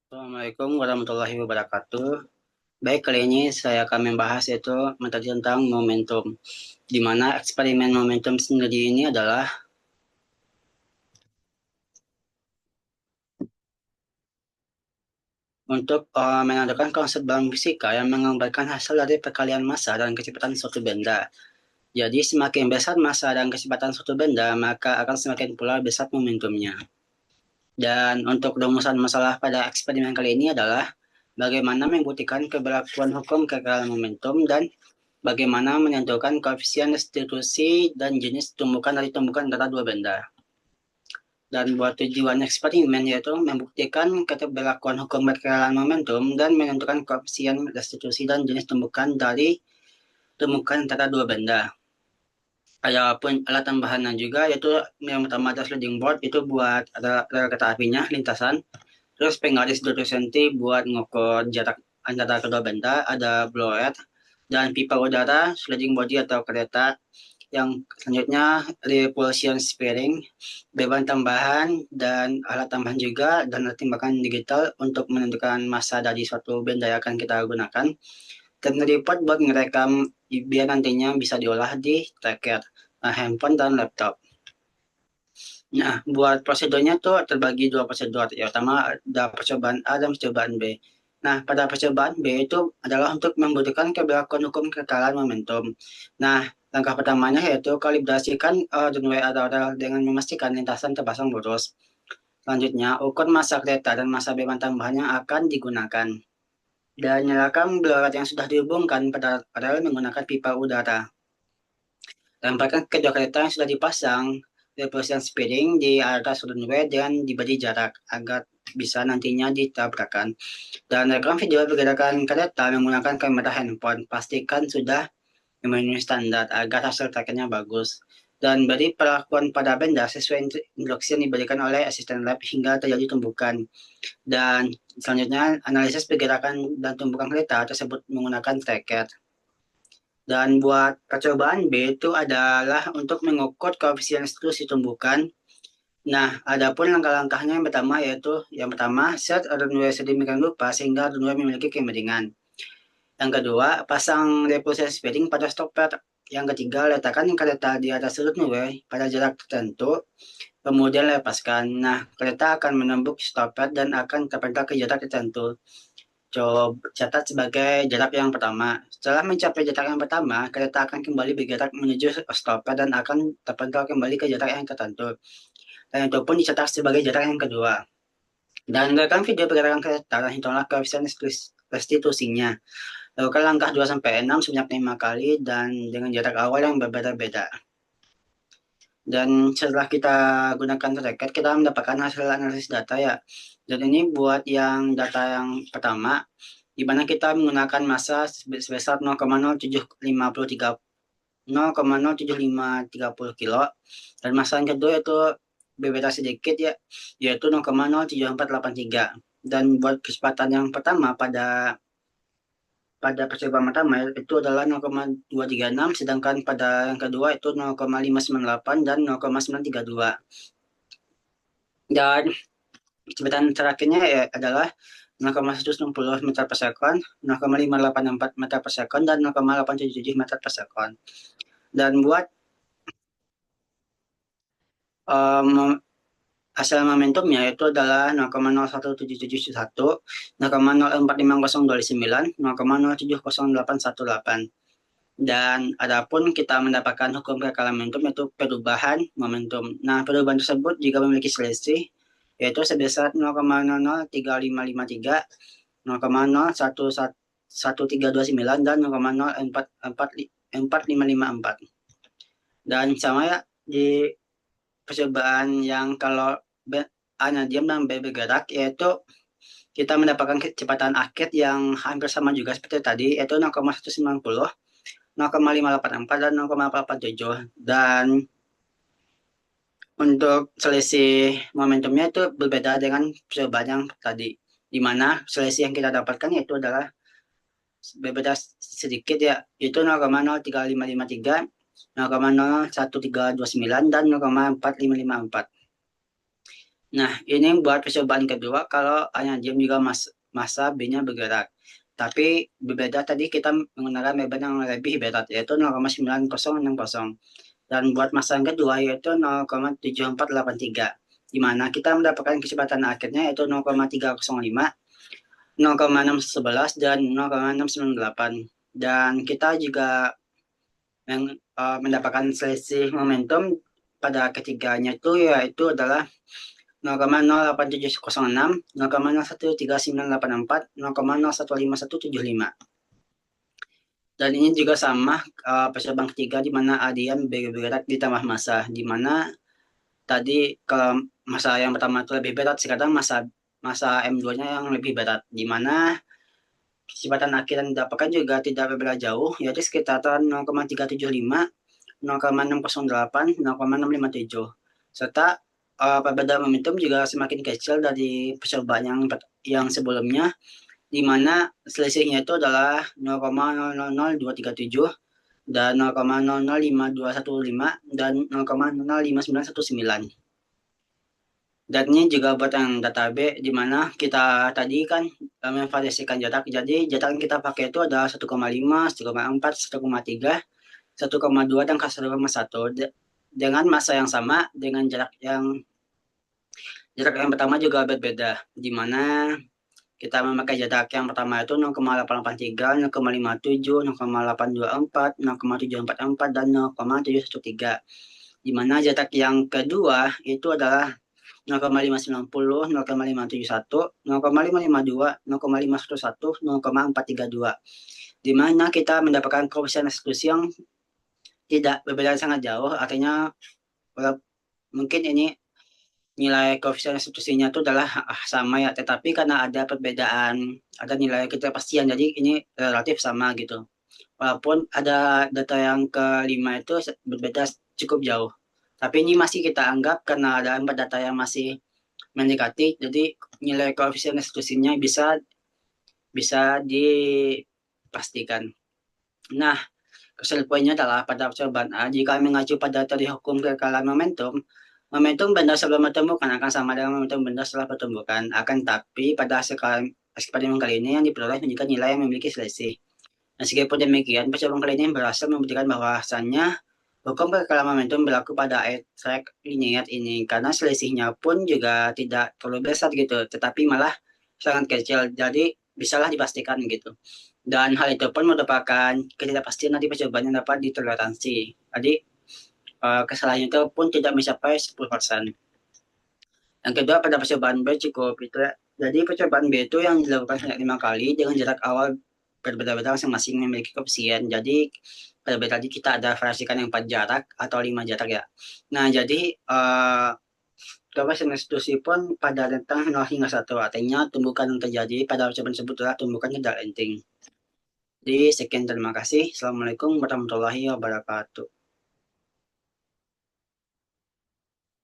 Assalamualaikum warahmatullahi wabarakatuh. Baik, kali ini saya akan membahas yaitu materi tentang momentum, di mana eksperimen momentum sendiri ini adalah untuk menandakan konsep dalam fisika yang menggambarkan hasil dari perkalian massa dan kecepatan suatu benda. Jadi, semakin besar massa dan kecepatan suatu benda, maka akan semakin pula besar momentumnya. Dan untuk rumusan masalah pada eksperimen kali ini adalah bagaimana membuktikan keberlakuan hukum kekeralan momentum dan bagaimana menentukan koefisien restitusi dan jenis tumbukan dari tumbukan antara dua benda. Dan buat tujuan eksperimen yaitu membuktikan keberlakuan hukum perkiraan momentum dan menentukan koefisien restitusi dan jenis tumbukan dari tumbukan antara dua benda. Ada pun alat tambahannya juga yaitu yang pertama ada sliding board itu buat ada kereta apinya lintasan. Terus penggaris 20 cm buat ngukur jarak antara kedua benda, ada blowet dan pipa udara, sliding body atau kereta. Yang selanjutnya repulsion sparing, beban tambahan dan alat tambahan juga dan alat timbangan digital untuk menentukan massa dari suatu benda yang akan kita gunakan. Dan report buat merekam biar nantinya bisa diolah di tracker, handphone dan laptop. Nah, buat prosedurnya tuh terbagi dua prosedur. Ya, pertama ada percobaan A dan percobaan B. Nah, pada percobaan B itu adalah untuk membutuhkan keberlakuan hukum kekalahan momentum. Nah, langkah pertamanya yaitu kalibrasikan runway atau rel dengan memastikan lintasan terpasang lurus. Selanjutnya, ukur massa kereta dan massa beban tambahan yang akan digunakan. Dan nyalakan beleret yang sudah dihubungkan pada rel menggunakan pipa udara. Lemparkan kedua kereta yang sudah dipasang repulsion speeding di atas runway dan diberi jarak agar bisa nantinya ditabrakan. Dan rekam video pergerakan kereta menggunakan kamera handphone. Pastikan sudah memenuhi standar agar hasil trackernya bagus. Dan beri perlakuan pada benda sesuai instruksi yang diberikan oleh asisten lab hingga terjadi tumbukan. Dan selanjutnya analisis pergerakan dan tumbukan kereta tersebut menggunakan tracker. Dan buat percobaan B itu adalah untuk mengukur koefisien restitusi tumbukan. Nah, adapun langkah-langkahnya yang pertama, set runway sedemikian rupa sehingga runway memiliki kemiringan. Yang kedua, pasang repulsion sparing pada stopper. Yang ketiga, letakkan kereta di atas runway pada jarak tertentu, kemudian lepaskan. Nah, kereta akan menembus stopper dan akan terpental ke jarak tertentu. Coba catat sebagai jarak yang pertama. Setelah mencapai jarak yang pertama, kereta akan kembali bergerak menuju stopper dan akan terpental kembali ke jarak yang tertentu. Dan itu pun dicatat sebagai jarak yang kedua. Dan rekam video pergerakan kereta dan hitunglah koefisien restitusinya. Lakukan langkah 2 sampai 6 sebanyak 5 kali dan dengan jarak awal yang berbeda-beda. Dan setelah kita gunakan tracker, kita mendapatkan hasil analisis data ya. Dan ini buat yang data yang pertama, di mana kita menggunakan massa sebesar 0,07530 kilo dan massa yang kedua itu berbeda sedikit ya, yaitu 0,07483. Dan buat kecepatan yang pertama pada percobaan pertama itu adalah 0,236, sedangkan pada yang kedua itu 0,598 dan 0,932. Dan kecepatan terakhirnya ya adalah 0,160 meter per sekon, 0,584 meter per sekon, dan 0,877 meter per sekon. Dan buat um, hasil momentumnya itu adalah 0,01771, 0,045029, 0,070818. Dan adapun kita mendapatkan hukum kekalahan momentum yaitu perubahan momentum. Nah, perubahan tersebut juga memiliki selisih yaitu sebesar 0,003553, 0,011329 dan 0,044554. Dan sama ya di percobaan yang kalau A-nya diam dan B bergerak yaitu kita mendapatkan kecepatan akhir yang hampir sama juga seperti tadi yaitu 0,190, 0,584 dan 0,447. Dan untuk selisih momentumnya itu berbeda dengan percobaan yang tadi, di mana selisih yang kita dapatkan yaitu adalah berbeda sedikit ya, itu 0,03553, 0,01329 dan 0,4554. Nah, ini buat percobaan kedua kalau hanya diam juga masa B-nya bergerak. Tapi berbeda tadi kita menggunakan beban yang lebih berat yaitu 0,9060. Dan buat masa yang kedua yaitu 0,7483. Di mana kita mendapatkan kecepatan akhirnya yaitu 0,305, 0,611 dan 0,698. Dan kita juga mendapatkan selisih momentum pada ketiganya itu yaitu adalah 0,08706, 0,013984, 0,015175. Dan ini juga sama percobaan ketiga di mana adian bergerak ditambah massa, di mana tadi kalau masa yang pertama itu lebih berat, sekarang masa masa M2-nya yang lebih berat, di mana kecepatan akhir yang didapatkan juga tidak berbeda jauh, yaitu sekitar 0,375, 0,608, 0,657. Serta perbedaan momentum juga semakin kecil dari percobaan yang sebelumnya, di mana selisihnya itu adalah 0,000237 dan 0,005215 dan 0,005919. Dan ini juga buat yang data B, di mana kita tadi kan memvariasikan jarak. Jadi jarak yang kita pakai itu ada 1,5, 1,4, 1,3, 1,2, dan 1,1. Dengan masa yang sama, dengan jarak yang pertama juga berbeda, di mana kita memakai jarak yang pertama itu 0,883, 0,57, 0,824, 0,744, dan 0,713. Di mana jarak yang kedua itu adalah 0,590, 0,571, 0,552, 0,511, 0,432. Di mana kita mendapatkan koefisien restitusi yang tidak berbeda sangat jauh, artinya mungkin ini nilai koefisien restitusinya itu adalah sama ya, tetapi karena ada perbedaan, ada nilai ketidakpastian, jadi ini relatif sama gitu. Walaupun ada data yang kelima itu berbeda cukup jauh. Tapi ini masih kita anggap karena ada 4 data yang masih mendekati, jadi nilai koefisien restitusinya bisa bisa dipastikan. Nah, kesulitan poinnya adalah pada percobaan A, jika mengacu pada teori hukum kekalahan momentum, momentum benda sebelum pertumbukan akan sama dengan momentum benda setelah pertumbukan. Akan tapi pada hasil eksperimen kali ini yang diperoleh menunjukkan nilai yang memiliki selisih. Meskipun demikian, percobaan kali ini berhasil membuktikan bahwasannya hukum kekalahan momentum berlaku pada air track linear ini karena selisihnya pun juga tidak terlalu besar gitu, tetapi malah sangat kecil. Jadi bisalah dipastikan gitu. Dan hal itu pun merupakan ketidakpastian nanti percobaan yang dapat ditoleransi. Jadi kesalahan itu pun tidak mencapai 10%. Yang kedua pada percobaan B cukup itu ya. Jadi percobaan B itu yang dilakukan sebanyak 5 kali dengan jarak awal berbeda-beda masing-masing memiliki koefisien. Jadi pada B tadi kita ada variasikan yang 4 jarak atau 5 jarak ya. Nah jadi koefisien restitusi pun pada rentang 0 hingga 1. Artinya tumbukan yang terjadi pada percobaan tersebut adalah tumbukan tidak lenting. Jadi sekian terima kasih. Assalamualaikum warahmatullahi wabarakatuh.